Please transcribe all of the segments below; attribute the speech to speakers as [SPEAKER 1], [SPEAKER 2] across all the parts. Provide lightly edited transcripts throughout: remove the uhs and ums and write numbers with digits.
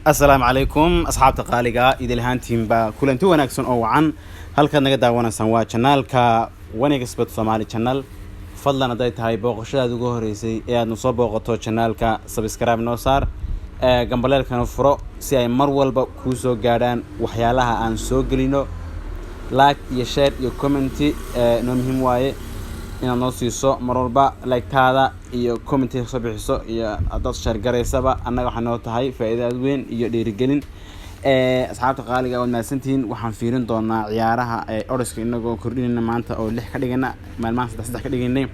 [SPEAKER 1] السلام عليكم أصحاب تقاليقة إذا الهانتين با كلنتو وناكسون أو عن هل كان نقدر وانا سنوا channel كا ونكسبت صومالي channel فضلا ندايت هاي بوقشة دوغو هريسي نصوب بوقتو channel كا سبسكرايب نوصار قنبلال كانوا فرو سي أي مرول با كوسو قادان وحيالها آن سو قلينو لايك يشير يكومنتي نمهم واي إن نوصيصو مرولبا لايك تادا iyo comment soo bixiso iyo dad share gareysaba anaga waxaan noo tahay faa'iido weyn iyo dhiirigelin asxaabta qaaliga oo maasantiin waxaan fiirin doonaa ciyaaraha Oriska inagoo kordhinayna maanta oo 6 ka dhigana maalmaha 3 ka dhiganay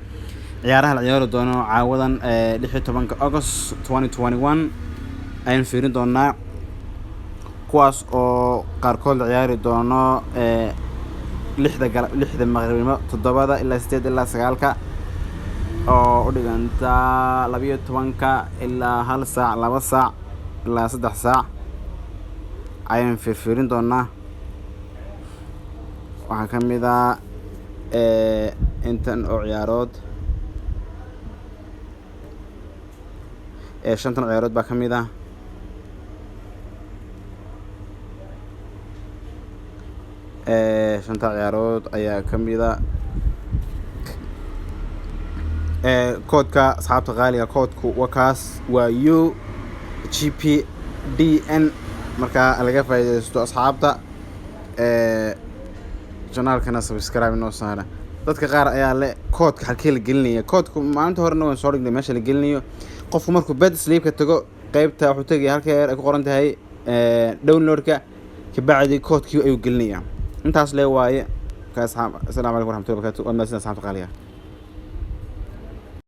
[SPEAKER 1] ciyaaraha la ciyaaro doono caawadan 16 August 2021 ayaan fiirin doonaa kuwaas oo qaarkood la ciyaari doono 6 maqribnimo 7 ilaa 8 ilaa 9 oo u dhiganta 12 ilaa 1 saac 2 saac ilaa 3 saac ayaan fiirin doonaa waxa kamida intan oo ciyaarood shantan ciyaarood baa kamida shanta ciyaarood ayaa kamida koodka asxaabta qaaliga koodku wakaas waa UGPDN marka laga faa'iideysto asxaabta channelkana subscribe noo saara dadka qaar ayaa le koodka halkee la gelinaya koodku maanta horena waan soo dhignay meesha la gelinayo qofku markuu bed sleep ka tago qaybta wuxuu tagay halkee ay ku qoran tahay downloadka ka bacdi koodkii ayuu gelinaya intaas le waaye ka asxaab assalamu alaykum warahmatullahi wabarakatuh wa asxaabta qaaliga